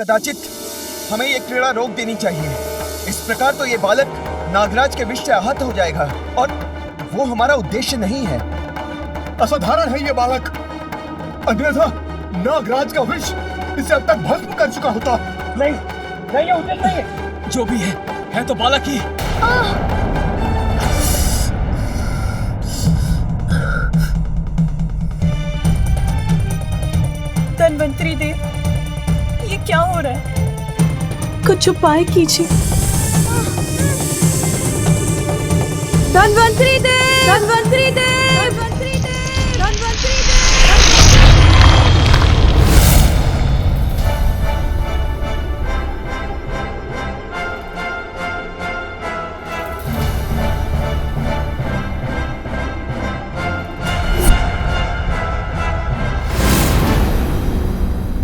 कदाचित हमें ये क्रीड़ा रोक देनी चाहिए। इस प्रकार तो ये बालक नागराज के विष से आहत हो जाएगा और वो हमारा उद्देश्य नहीं है। असाधारण है ये बालक, अन्यथा नागराज का विष इसे अब तक भस्म कर चुका होता। नहीं, ये उचित नहीं है। जो भी है तो बालक ही। धन्वंतरी देव, ये क्या हो रहा है? कुछ उपाय कीजिए। धन्वंतरी देव, धन्वंतरी देव, धन्वंतरी देव, धन्वंतरी देव।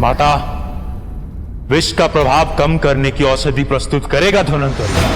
माता, विष का प्रभाव कम करने की औषधि प्रस्तुत करेगा धन्वंतरी।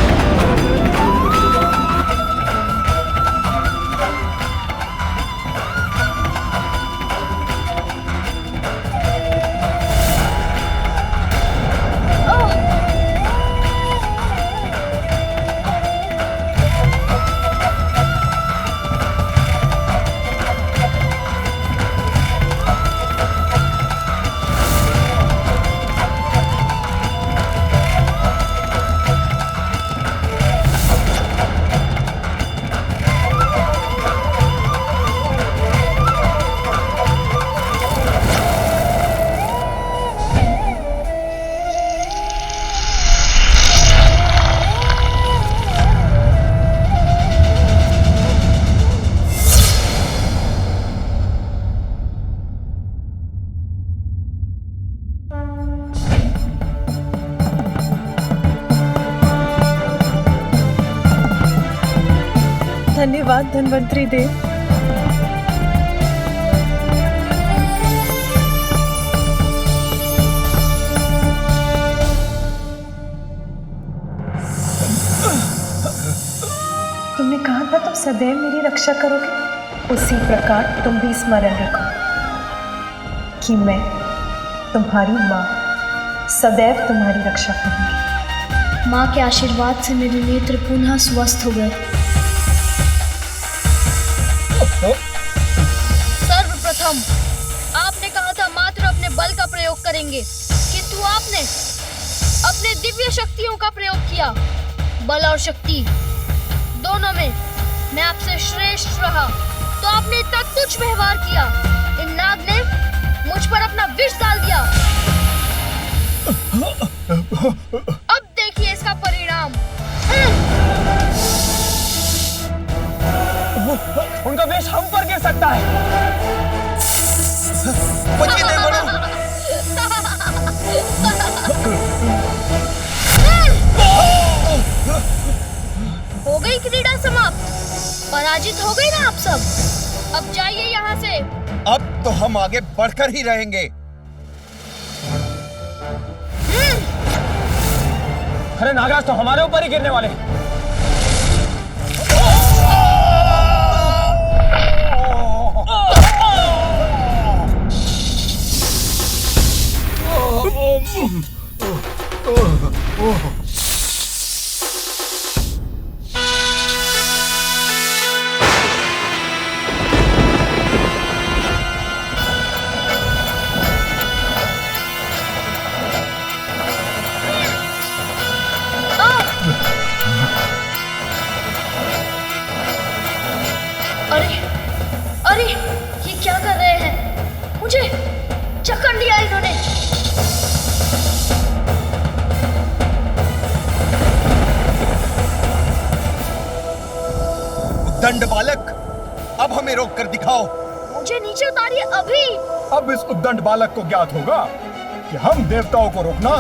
धन्यवाद धन्वंतरी देव। तुमने कहा था तुम सदैव मेरी रक्षा करोगे, उसी प्रकार तुम भी स्मरण रखो कि मैं तुम्हारी माँ सदैव तुम्हारी रक्षा करूंगी। माँ के आशीर्वाद से मेरे नेत्र पुनः स्वस्थ हो गए। सर्वप्रथम आपने कहा था मात्र अपने बल का प्रयोग करेंगे, किंतु आपने अपने दिव्य शक्तियों का प्रयोग किया। बल और शक्ति दोनों में मैं आपसे श्रेष्ठ रहा, तो आपने इतना तुच्छ व्यवहार किया। इन नाग ने मुझ पर अपना विष डाल दिया। अब देखिए इसका परिणाम। उनका विष हम पर गिर सकता है। बचिए देवगणों। हो गई क्रीड़ा समाप्त, पराजित हो गए ना आप सब। अब जाइए यहाँ से। अब तो हम आगे बढ़कर ही रहेंगे। अरे नागराज तो हमारे ऊपर ही गिरने वाले। अरे ये क्या कर रहे हैं? मुझे जकड़ लिया इन्होंने। दंड बालक, अब हमें रोक कर दिखाओ। मुझे नीचे उतारिए अभी। अब इस उद्दंड बालक को ज्ञात होगा कि हम देवताओं को रोकना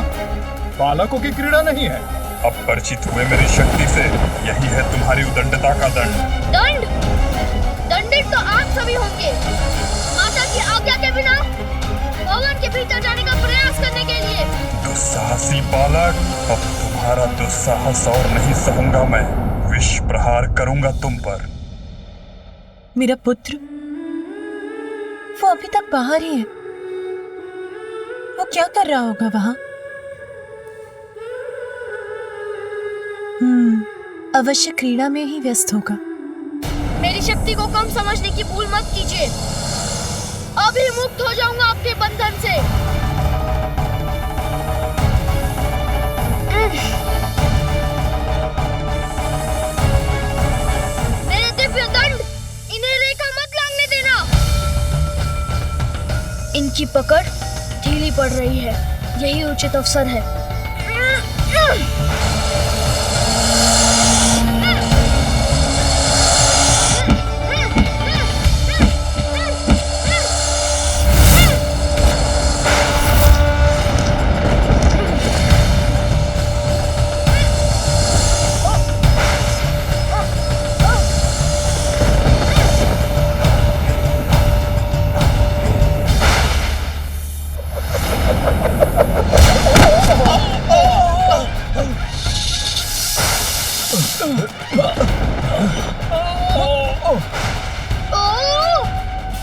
बालकों की क्रीड़ा नहीं है। अब परिचित हुए मेरी शक्ति से, यही है तुम्हारी उदंडता का दंड। दंड? दंडित तो आप सभी होंगे। माता की आज्ञा के बिना भवन के भीतर जाने का प्रयास करने के लिए। दुस्साहसी बालक, अब तुम्हारा दुस्साहस और नहीं सहूंगा मैं। विष प्रहार करूंगा तुम पर। मेरा पुत्र, वो अभी तक बाहर ही है। वो क्या कर रहा होगा वहां? अवश्य क्रीड़ा में ही व्यस्त होगा। मेरी शक्ति को कम समझने की भूल मत कीजिए। अभी मुक्त हो जाऊंगा आपके बंधन से। मेरे दिव्य दंड, इन्हें रेखा मत लगने देना। इनकी पकड़ ढीली पड़ रही है, यही उचित अवसर है।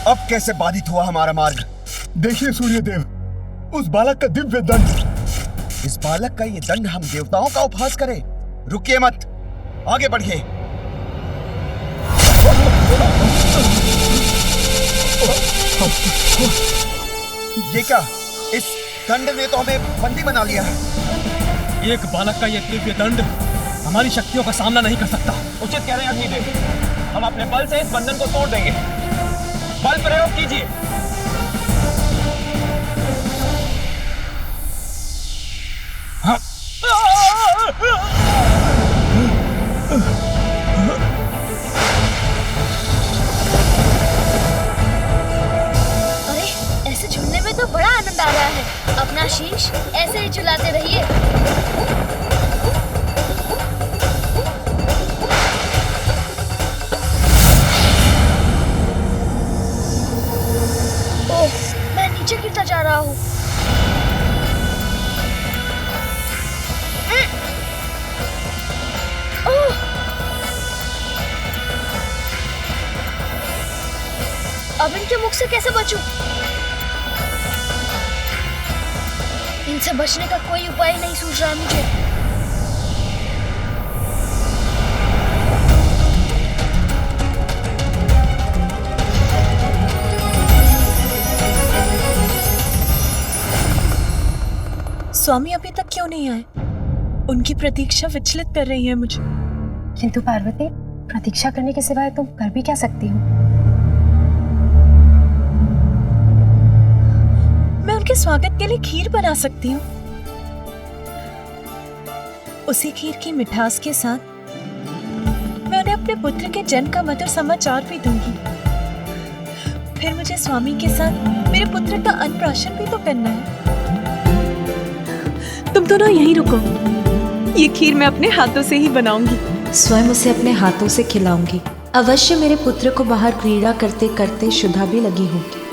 अब कैसे बाधित हुआ हमारा मार्ग? देखिए सूर्यदेव, उस बालक का दिव्य दंड। इस बालक का ये दंड हम देवताओं का उपहास करें? रुकिए मत, आगे बढ़िए। ये क्या? इस दंड ने तो हमें बंदी बना लिया है। एक बालक का ये दिव्य दंड हमारी शक्तियों का सामना नहीं कर सकता। उचित कह रहे हैं अग्निदेव, हम अपने बल से इस बंधन को तोड़ देंगे। बल प्रयोग कीजिए। हाँ। अरे, ऐसे झूलने में तो बड़ा आनंद आ रहा है। अपना शीश ऐसे ही झुलाते रहिए। मैं नीचे गिरता जा रहा हूँ। अब इनके मुख से कैसे बचूं? इनसे बचने का कोई उपाय नहीं सूझ रहा मुझे। स्वामी अभी तक क्यों नहीं आए? उनकी प्रतीक्षा विचलित कर रही है मुझे। किंतु पार्वती, प्रतीक्षा करने के सिवाय तुम कर भी क्या सकती हो? मैं उनके स्वागत के लिए खीर बना सकती हूँ। उसी खीर की मिठास के साथ मैं उन्हें अपने पुत्र के जन्म का मधुर समाचार भी दूंगी। फिर मुझे स्वामी के साथ मेरे पुत्र का अन्नप्राशन भी तो करना है। तुम दोनों यहीं रुको, ये खीर मैं अपने हाथों से ही बनाऊंगी। स्वयं उसे अपने हाथों से खिलाऊंगी। अवश्य मेरे पुत्र को बाहर क्रीड़ा करते करते शुदा भी लगी होगी।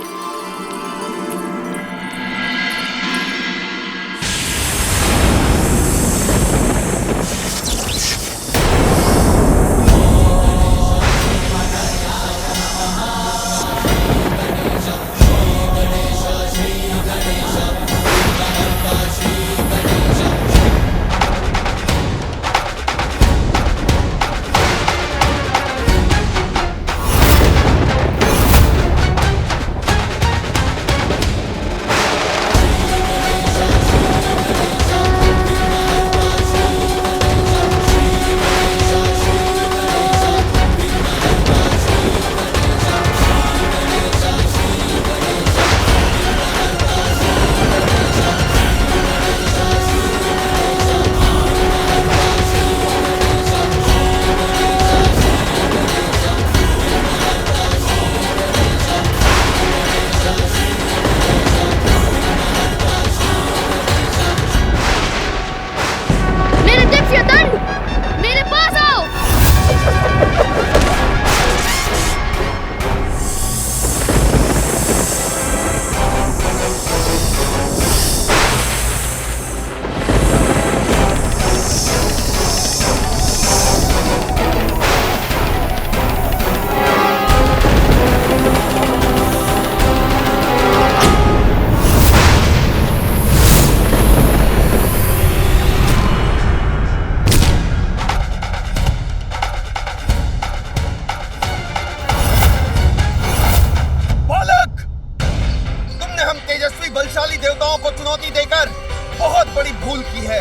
बड़ी भूल की है।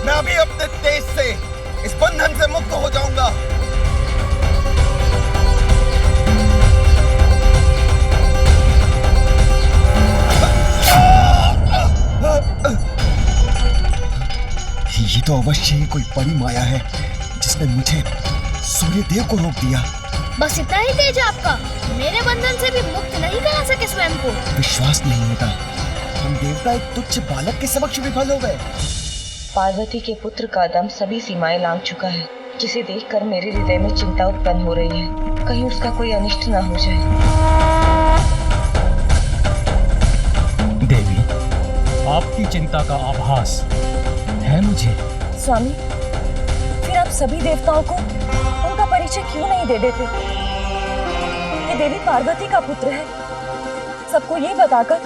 मैं अभी अपने तेज से इस बंधन से मुक्त हो जाऊंगा। ये तो अवश्य ही कोई बड़ी माया है जिसने मुझे सूर्यदेव को रोक दिया। बस इतना ही तेज है आपका? मेरे बंधन से भी मुक्त नहीं करा सके स्वयं को? विश्वास नहीं होता, हम देवता एक तुच्छ बालक के समक्ष विफल हो गए। पार्वती के पुत्र का दम सभी सीमाएं लांघ चुका है, जिसे देखकर मेरे हृदय में चिंता उत्पन्न हो रही है। कहीं उसका कोई अनिष्ट न हो जाए। देवी, आपकी चिंता का आभास है मुझे। स्वामी, फिर आप सभी देवताओं को उनका परिचय क्यों नहीं दे देते? ये देवी पार्वती का पुत्र है। सबको ये बताकर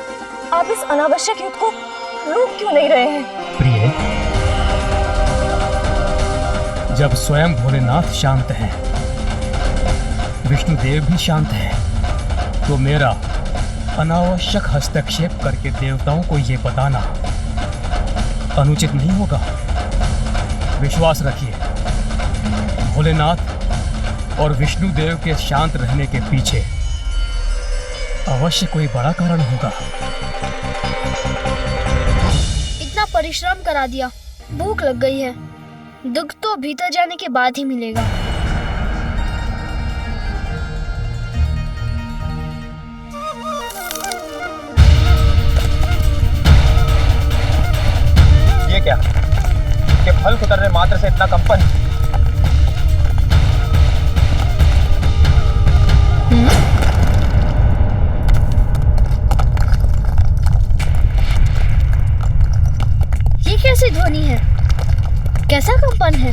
आप इस अनावश्यक युद्ध को रोक क्यों नहीं रहे हैं? प्रिय, जब स्वयं भोलेनाथ शांत हैं, विष्णुदेव भी शांत हैं, तो मेरा अनावश्यक हस्तक्षेप करके देवताओं को ये बताना अनुचित नहीं होगा। विश्वास रखिए, भोलेनाथ और विष्णुदेव के शांत रहने के पीछे अवश्य कोई बड़ा कारण होगा। इतना परिश्रम करा दिया, भूख लग गई है। दुख तो भीतर जाने के बाद ही मिलेगा। ये क्या कि फल उतरने मात्र से इतना कंपन? ये कैसी ध्वनि है? कैसा कंपन है?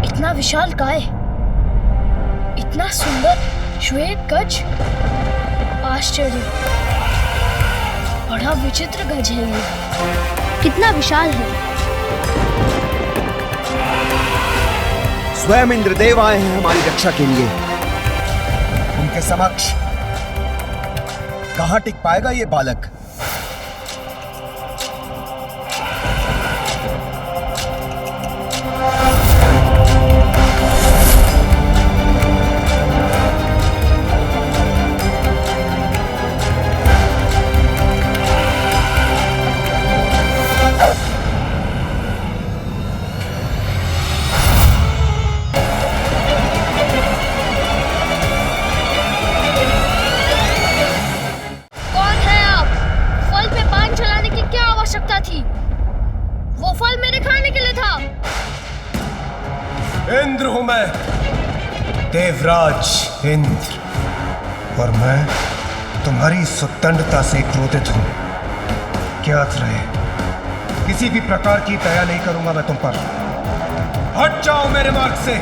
इतना विशाल काय, इतना सुंदर श्वेत गज, आश्चर्य, बड़ा विचित्र गज है ये। कितना विशाल है। स्वयं इंद्रदेव आए हैं हमारी रक्षा के लिए। उनके समक्ष कहां टिक पाएगा ये बालक? वो फल मेरे खाने के लिए था। इंद्र हूं मैं, देवराज इंद्र, और मैं तुम्हारी सुतंडता से क्रोधित हूं। ज्ञात रहे, किसी भी प्रकार की दया नहीं करूंगा मैं तुम पर। हट जाओ मेरे मार्ग से,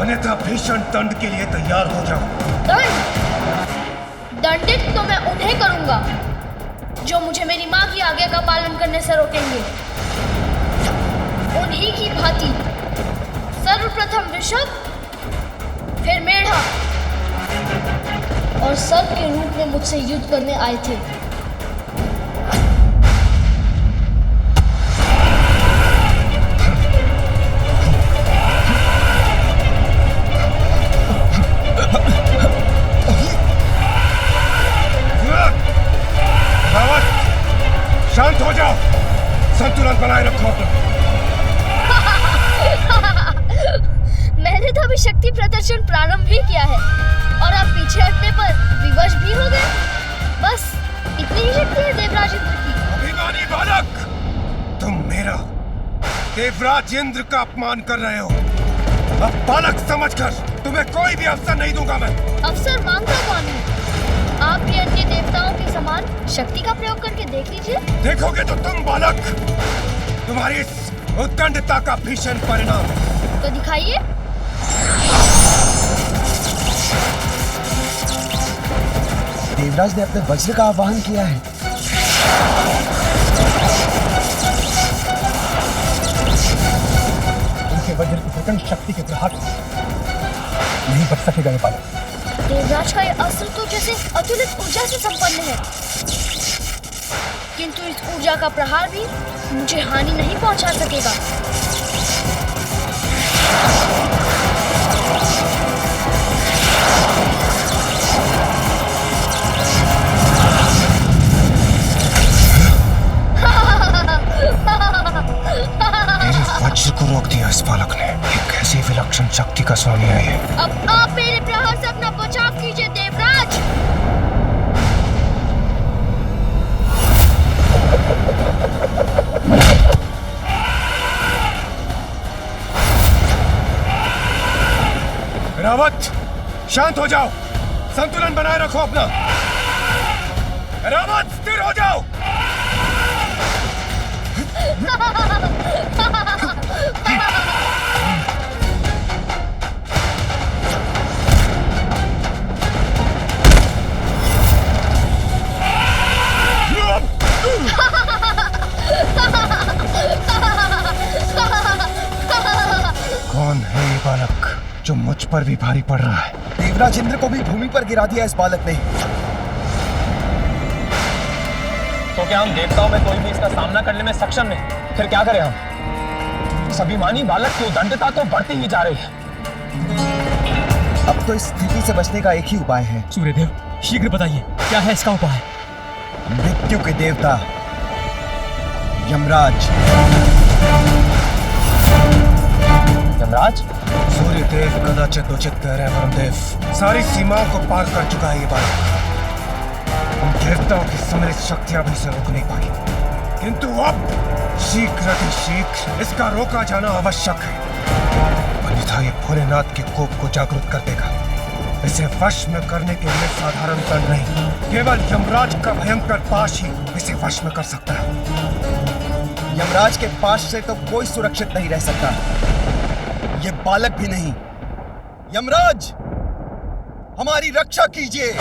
अन्यथा भीषण दंड के लिए तैयार हो जाओ। दंड? दंडित तो मैं उन्हें करूंगा जो मुझे मेरी माँ की आज्ञा का पालन करने से रोकेंगे। उन्हीं की भांति सर्वप्रथम ऋषभ, फिर मेढ़ा, और सर्प के रूप में मुझसे युद्ध करने आए थे। शांत हो जाओ, संतुलन बनाए रखो अपना। मैंने तो अभी शक्ति प्रदर्शन प्रारंभ ही किया है और आप पीछे हटने पर विवश भी हो गए। बस इतनी ही शक्ति है देवराज इंद्र की। अभिमानी बालक, तुम मेरा देवराज इंद्र का अपमान कर रहे हो। अब बालक समझकर तुम्हें कोई भी अवसर नहीं दूंगा मैं। अवसर मांगता कौन है? आप भी अन्य देवताओं के समान शक्ति का प्रयोग करके देख लीजिए। देखोगे तो तुम बालक, तुम्हारी इस उद्दंडता का भीषण परिणाम। तो दिखाइए। देवराज ने अपने वज्र का आवाहन किया है। उनके वज्र की प्रचंड शक्ति के प्रहार नहीं बच सकेगा ये बालक। देवराज का ये अस्त्र तो जैसे अतुलित ऊर्जा से संपन्न है, किंतु इस ऊर्जा का प्रहार भी मुझे हानि नहीं पहुंचा सकेगा। वज्र को रोक दिया इस बालक ने। ये कैसी विलक्षण शक्ति का स्वामी है ये। अब आप मेरे प्रहार से अपना बचाव कीजिए देवराज। रावत, शांत हो जाओ, संतुलन बनाए रखो अपना। रावत, स्थिर हो जाओ। कौन है ये बालक जो मुझ पर भी भारी पड़ रहा है? देवराज इंद्र को भी भूमि पर गिरा दिया इस बालक ने। तो क्या हम देवताओं में कोई भी इसका सामना करने में सक्षम नहीं? फिर क्या करें हम? इस अभिमानी बालक की उदंडता तो बढ़ती ही जा रही है। अब तो इस स्थिति से बचने का एक ही उपाय है। सूर्यदेव, शीघ्र बताइए क्या है इसका उपाय? मृत्यु के देवता यमराज। यमराज? सूर्यदेव कदाचित उचित कह रहे हैं वरुणदेव। सारी सीमाओं को पार कर चुका है ये बालक। उन देवताओं की सम्मिलित शक्तियां भी इसे रोक नहीं पाई, किंतु अब शीघ्र इसका रोका जाना आवश्यक है, अन्यथा ये भोलेनाथ के कोप को जागृत कर देगा। इसे वश में करने के लिए साधारण दंड नहीं, केवल यमराज का भयंकर पाश ही इसे वश में कर सकता है। यमराज के पाश से तो कोई सुरक्षित नहीं रह सकता, ये बालक भी नहीं। यमराज, हमारी रक्षा कीजिए।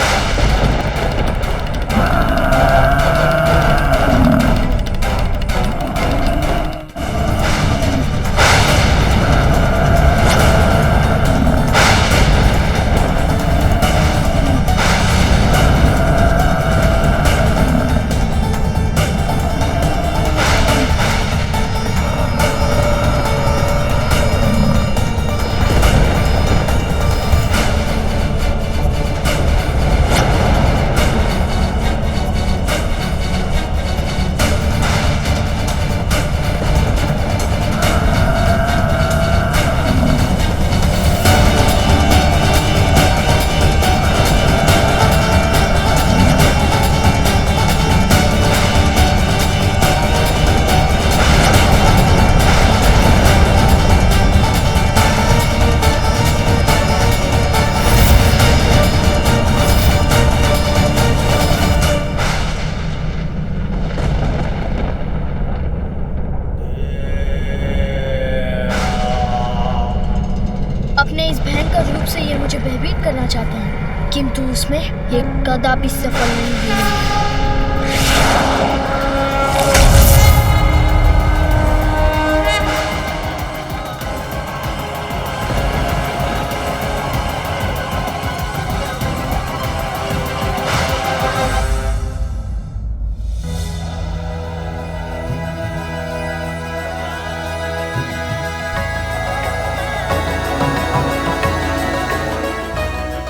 अपने इस भयंकर रूप से ये मुझे भयभीत करना चाहते हैं, किंतु उसमें ये कदापि सफल नहीं हुए।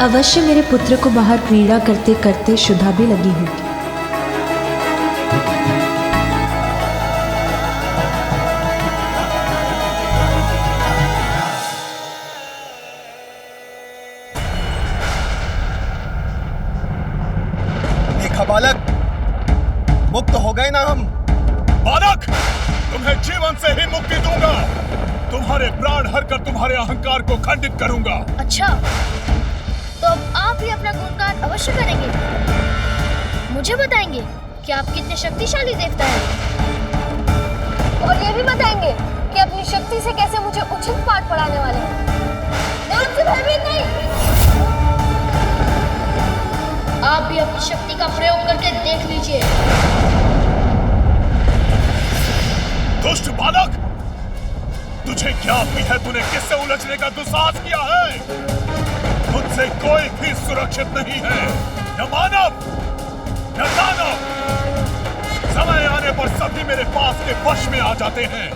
अवश्य मेरे पुत्र को बाहर क्रीड़ा करते करते शुद्धा भी लगी होगी। देखा बालक, मुक्त हो गए ना हम। बालक, तुम्हें जीवन से ही मुक्ति दूंगा। तुम्हारे प्राण हरकर तुम्हारे अहंकार को खंडित करूंगा। अच्छा, तो अब आप ही अपना गुणगान अवश्य करेंगे, मुझे बताएंगे कि आप कितने शक्तिशाली देवता हैं, और ये भी बताएंगे कि अपनी शक्ति से कैसे मुझे उचित पाठ पढ़ाने वाले हैं। मैं आपसे भयभीत नहीं। आप भी अपनी शक्ति का प्रयोग करके देख लीजिए। दुष्ट बालक, तुझे क्या भी है? तूने किससे उलझने का दुस्साहस किया है? तुझसे कोई भी सुरक्षित नहीं है, न मानव न दानव। समय आने पर सभी मेरे पास के वश में आ जाते हैं।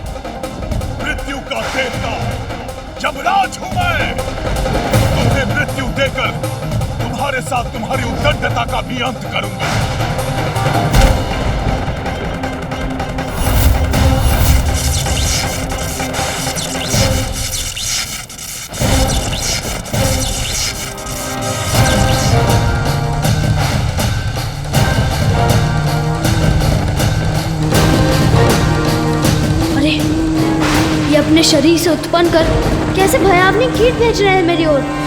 मृत्यु का देवता यमराज हूं मैं। तुम्हें मृत्यु देकर तुम्हारे साथ तुम्हारी उद्दंडता का भी अंत करूंगा। अरे, ये अपने शरीर से उत्पन्न कर कैसे भयावनी कीट भेज रहे हैं मेरी ओर।